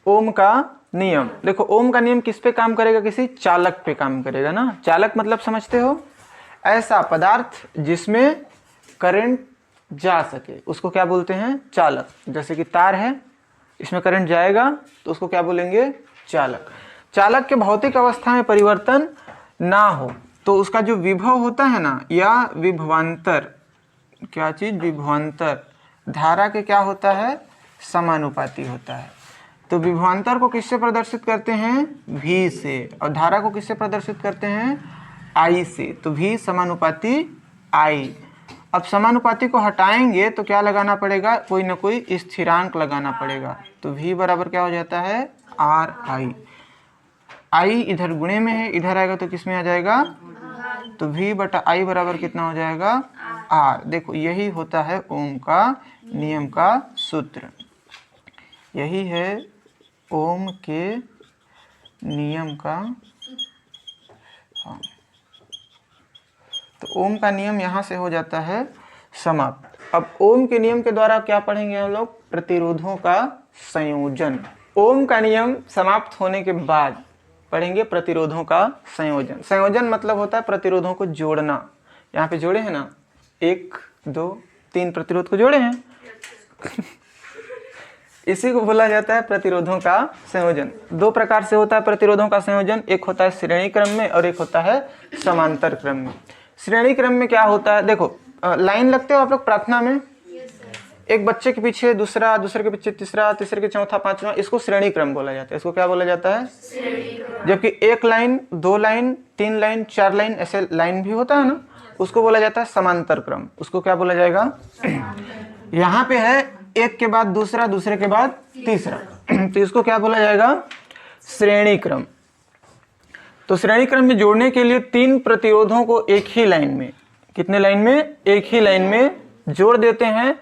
ओम का नियम। देखो ओम का नियम किस पे काम करेगा, किसी चालक पे काम करेगा ना। चालक मतलब समझते हो, ऐसा पदार्थ जिसमें करंट जा सके उसको क्या बोलते हैं, चालक। जैसे कि तार है, इसमें करंट जाएगा तो उसको क्या बोलेंगे, चालक। चालक के भौतिक अवस्था में परिवर्तन ना हो तो उसका जो विभव होता है ना, या विभवांतर, क्या चीज, विभवांतर, धारा के क्या होता है, समानुपाती होता है। तो विभवांतर को किससे प्रदर्शित करते हैं, V से, और धारा को किससे प्रदर्शित करते हैं, I से। तो V समानुपाती I। अब समानुपाती को हटाएंगे तो क्या लगाना पड़ेगा, कोई ना कोई स्थिरांक लगाना पड़ेगा। तो V बराबर क्या हो जाता है, RI। I इधर गुणे में है, इधर आएगा तो किस में आ जाएगा, तो V बटा I बराबर कितना हो जाएगा, R। देखो यही होता है ओम का नियम का सूत्र, यही है ओम के नियम का, हाँ। तो ओम का नियम यहाँ से हो जाता है समाप्त। अब ओम के नियम के द्वारा क्या पढ़ेंगे हम लोग, प्रतिरोधों का संयोजन। ओम का नियम समाप्त होने के बाद पढ़ेंगे प्रतिरोधों का संयोजन। संयोजन मतलब होता है प्रतिरोधों को जोड़ना। यहाँ पे जोड़े हैं ना, 1 2 3 प्रतिरोध को जोड़े हैं इसी को बोला जाता है प्रतिरोधों का संयोजन। 2 प्रकार से होता है प्रतिरोधों का संयोजन, एक होता है श्रेणी क्रम में और एक होता है समांतर क्रम में। श्रेणी क्रम में क्या होता है, देखो लाइन लगते हो आप लोग प्रार्थना में, एक बच्चे के पीछे दूसरा, दूसरे के पीछे तीसरा, तीसरे के चौथा, पांचवा, इसको श्रेणी क्रम बोला जाता है। इसको क्या बोला जाता है, जबकि 1 लाइन, 2 लाइन, 3 लाइन, 4 लाइन, ऐसे लाइन भी होता है ना, उसको बोला जाता है समांतर क्रम। उसको क्या बोला जाएगा, यहाँ पे है एक के बाद दूसरा, दूसरे के बाद तीसरा, तो इसको क्या बोला जाएगा, श्रेणी क्रम। तो श्रेणी क्रम में जोड़ने के लिए 3 प्रतिरोधों को एक ही लाइन में, कितने लाइन में, एक ही लाइन में जोड़ देते हैं।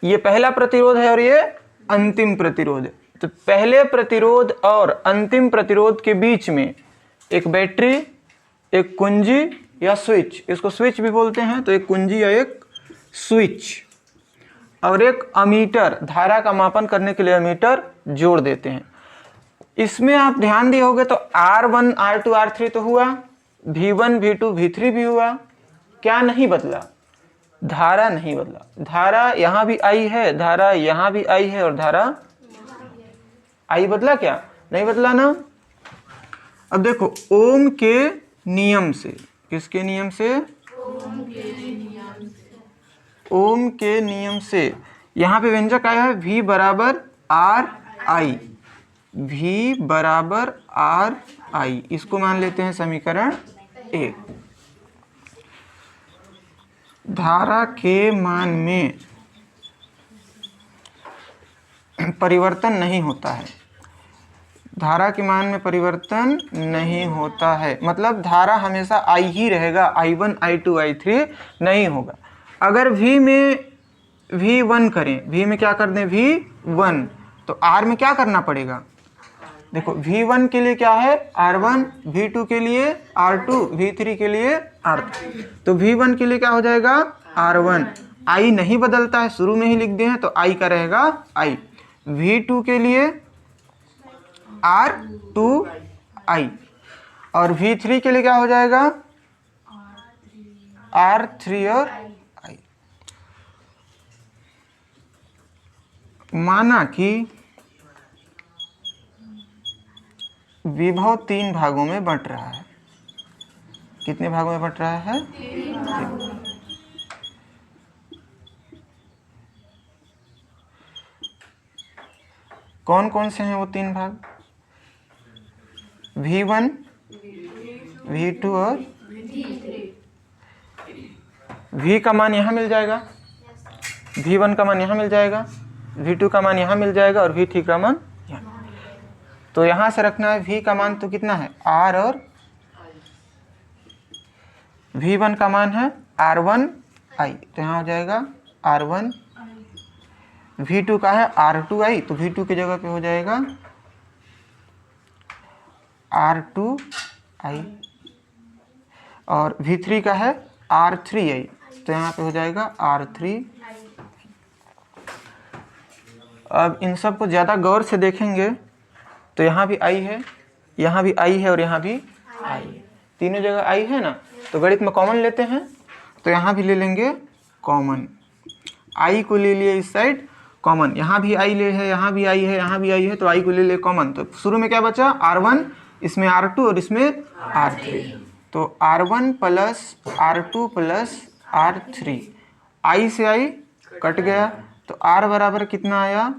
ये पहला प्रतिरोध है और ये अंतिम प्रतिरोध है। तो पहले प्रतिरोध और अंतिम प्रतिरोध के बीच में एक बैटरी, एक कुंजी या स्विच, इसको स्विच भी बोलते हैं, तो एक कुंजी या एक स्विच, और एक अमीटर, धारा का मापन करने के लिए अमीटर जोड़ देते हैं। इसमें आप ध्यान दिए होगे तो R1 R2 R3 तो हुआ, V1 V2 V3 भी हुआ, क्या नहीं बदला, धारा नहीं बदला। धारा यहाँ भी I है, धारा यहाँ भी I है, और धारा I बदला क्या, नहीं बदला ना। अब देखो ओम के नियम से, किसके नियम से, ओम के नियम से यहाँ पे व्यंजक आया है V बराबर RI, V बराबर RI, इसको मान लेते हैं समीकरण 1। धारा के मान में परिवर्तन नहीं होता है, धारा के मान में परिवर्तन नहीं होता है, मतलब धारा हमेशा I ही रहेगा, I1 I2 I3 नहीं होगा। अगर V में V1 करें, V में क्या कर दें, V1, तो R में क्या करना पड़ेगा, देखो V1 के लिए क्या है R1, V2 के लिए R2, V3 के लिए R3। तो V1 के लिए क्या हो जाएगा R1, I नहीं बदलता है, शुरू में ही लिख दिए हैं तो I का रहेगा I। V2 के लिए R2I, और V3 के लिए क्या हो जाएगा R3 और I। माना कि विभव 3 भागों में बंट रहा है, कितने भागों में बंट रहा है, 3। कौन कौन से हैं वो 3 भाग, V1, V2 और V का मान यहाँ मिल जाएगा, V1 का मान यहाँ मिल जाएगा, V2 का मान यहाँ मिल जाएगा, और V3 का मान यहाँ। तो यहाँ से रखना है V का मान तो कितना है R, और V1 का मान है R1I, तो यहाँ हो जाएगा R1। V2 का है R2I, तो V2 की जगह पे हो जाएगा R2I, और V3 का है R3I, तो यहाँ पे हो जाएगा R3। अब इन सब को ज़्यादा गौर से देखेंगे तो यहाँ भी आई है, यहाँ भी आई है और यहाँ भी आई है, तीनों जगह आई है ना। तो गणित में कॉमन लेते हैं, तो यहाँ भी ले लेंगे कॉमन, आई को ले लिए इस साइड कॉमन, यहाँ भी आई ले है, यहाँ भी आई है, यहाँ भी आई है, तो आई को ले लिए कॉमन। तो शुरू में क्या बचा R1, इसमें R2 और इसमें R3, तो R1 plus R2 plus R3, आई से आई कट गया, तो R बराबर कितना आया,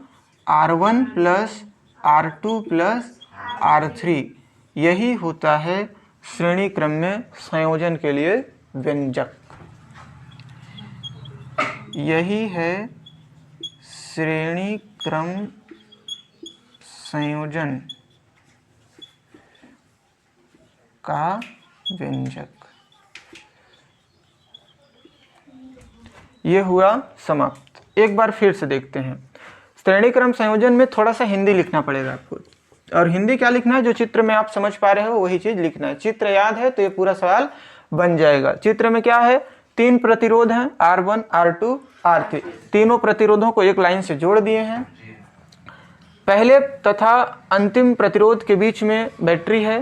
R1 plus R2 plus R3। यही होता है श्रेणी क्रम में संयोजन के लिए व्यंजक। यही है श्रेणी क्रम संयोजन का व्यंजक। ये हुआ समाप्त। एक बार फिर से देखते हैं। श्रेणी क्रम संयोजन में थोड़ा सा हिंदी लिखना पड़ेगा आपको, और हिंदी क्या लिखना है, जो चित्र में आप समझ पा रहे हो वही चीज लिखना है। चित्र याद है तो ये पूरा सवाल बन जाएगा। चित्र में क्या है, 3 प्रतिरोध हैं, R1, R2, R3, तीनों प्रतिरोधों को एक लाइन से जोड़ दिए हैं। पहले तथा अंतिम प्रतिरोध के बीच में बैटरी है,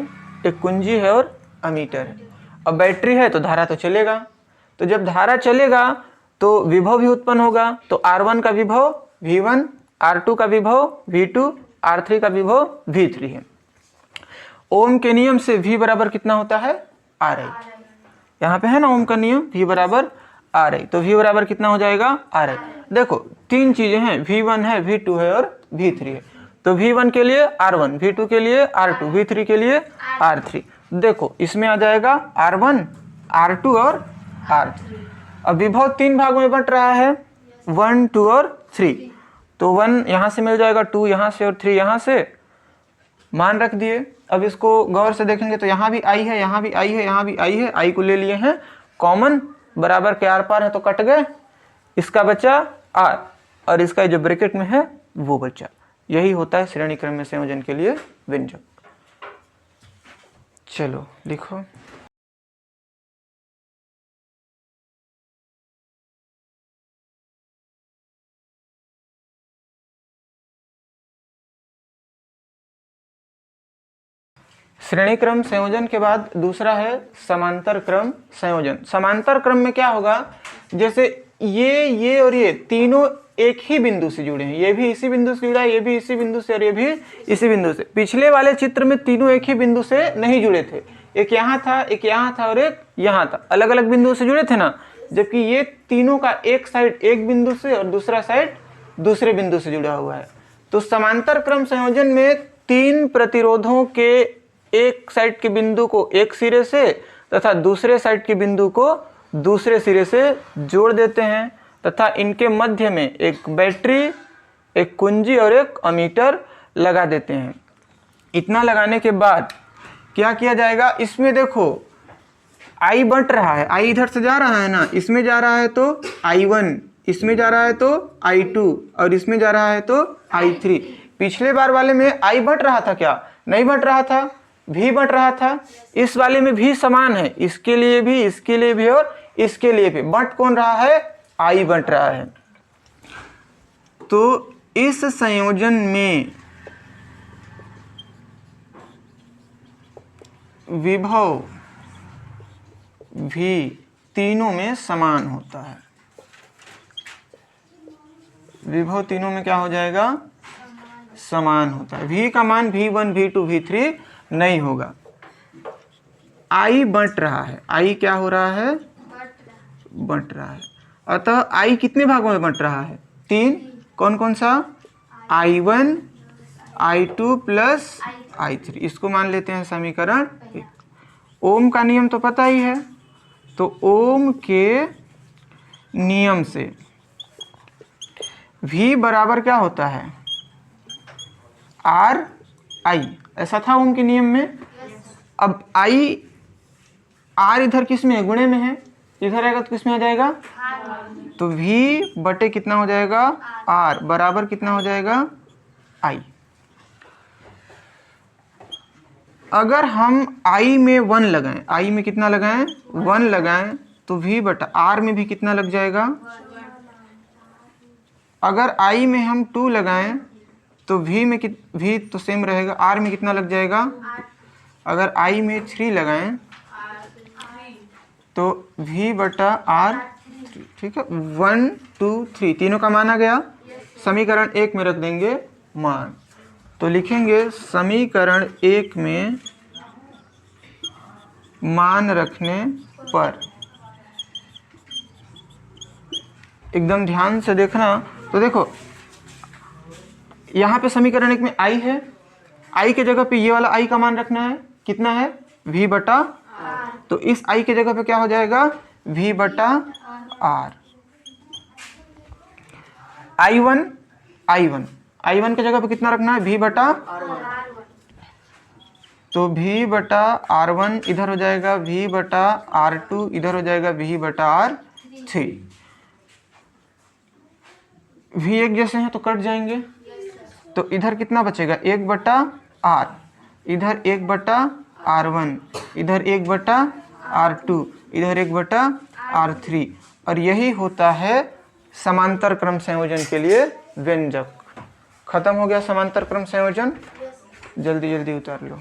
एक कुंजी है और अमीटर है। अब बैटरी है तो धारा तो चलेगा, तो जब धारा चलेगा तो विभव भी उत्पन्न होगा। तो R1 का विभव V1, R2 का विभव V2, R3 का विभव V3 है। ओम के नियम से V बराबर कितना होता है, RI। यहाँ पे है ना ओम का नियम, V बराबर RI, तो V बराबर कितना हो जाएगा, RI। देखो 3 चीजें हैं, V1 है, V2 है और V3 है। तो V1 के लिए R1, V2 के लिए R2, V3 के लिए R3। देखो इसमें आ जाएगा R1, R2 और R3। अब विभव 3 भागों में बंट रहा है, 1, 2 और 3। तो 1 यहाँ से मिल जाएगा, 2 यहाँ से और 3 यहाँ से, मान रख दिए। अब इसको गौर से देखेंगे तो यहाँ भी आई है, यहाँ भी आई है, यहाँ भी आई है, आई को ले लिए हैं कॉमन, बराबर के आर पार है तो कट गए, इसका बचा R और इसका जो ब्रैकेट में है वो बचा। यही होता है श्रेणी क्रम में संयोजन के लिए व्यंजक। चलो लिखो। श्रेणी क्रम संयोजन के बाद दूसरा है समांतर क्रम संयोजन। समांतर क्रम में क्या होगा, जैसे ये और ये तीनों एक ही बिंदु से जुड़े हैं, ये भी इसी बिंदु से जुड़ा है, ये भी इसी बिंदु से और ये भी इसी बिंदु से। पिछले वाले चित्र में तीनों एक ही बिंदु से नहीं जुड़े थे, एक यहाँ था, एक यहाँ था और एक यहाँ था, अलग अलग बिंदु से जुड़े थे ना। जबकि ये तीनों का एक साइड एक बिंदु से और दूसरा साइड दूसरे बिंदु से जुड़ा हुआ है। तो समांतर क्रम संयोजन में 3 प्रतिरोधों के एक साइड के बिंदु को एक सिरे से तथा दूसरे साइड के बिंदु को दूसरे सिरे से जोड़ देते हैं, तथा इनके मध्य में एक बैटरी, एक कुंजी और एक अमीटर लगा देते हैं। इतना लगाने के बाद क्या किया जाएगा, इसमें देखो आई बंट रहा है, आई इधर से जा रहा है ना, इसमें जा रहा है तो I1, इसमें जा रहा है तो I2 और इसमें जा रहा है तो I3। पिछले बार वाले में आई बंट रहा था क्या, नहीं बंट रहा था, भी बंट रहा था। इस वाले में भी समान है, इसके लिए भी, इसके लिए भी और इसके लिए भी। बंट कौन रहा है, आई बंट रहा है। तो इस संयोजन में विभव भी तीनों में समान होता है। विभव तीनों में क्या हो जाएगा, समान होता है। V का मान V1, V2, V3 नहीं होगा। I बंट रहा है, I क्या हो रहा है, बंट रहा है। अतः I कितने भागों में बंट रहा है, 3। कौन कौन सा, I1, I2 प्लस I3। इसको मान लेते हैं समीकरण 1। ओम का नियम तो पता ही है, तो ओम के नियम से V बराबर क्या होता है, RI। ऐसा था ओम के नियम में। अब I, R इधर किस में है, गुणे में है, इधर आएगा तो किस में आ जाएगा, तो V बटे कितना हो जाएगा, R बराबर कितना हो जाएगा, I। अगर हम I में 1 लगाएं, I में कितना लगाएं, 1 लगाएं, तो V बटा R में भी कितना लग जाएगा। अगर I में हम 2 लगाएं तो v तो सेम रहेगा, r में कितना लग जाएगा, अगर i में 3 लगाएं तो v बटा r, ठीक है, 1 2 3 तीनों का मान आ गया। समीकरण 1 में रख देंगे मान, तो लिखेंगे समीकरण 1 में मान रखने पर, एकदम ध्यान से देखना। तो देखो यहाँ पे समीकरण 1 में i है, i के जगह पे ये वाला i का मान रखना है, कितना है, v बटा, तो इस i के जगह पे क्या हो जाएगा, v बटा r। i1 के जगह पे कितना रखना है, v बटा, तो v बटा r1 इधर हो जाएगा, v बटा r2 इधर हो जाएगा, v बटा r3। v एक जैसे हैं तो कट जाएंगे, तो इधर कितना बचेगा, 1 बटा r, इधर 1 बटा r1, इधर 1 बटा r2, इधर 1 बटा r3। और यही होता है समांतर क्रम संयोजन के लिए व्यंजक। खत्म हो गया समांतर क्रम संयोजन, जल्दी जल्दी उतार लो।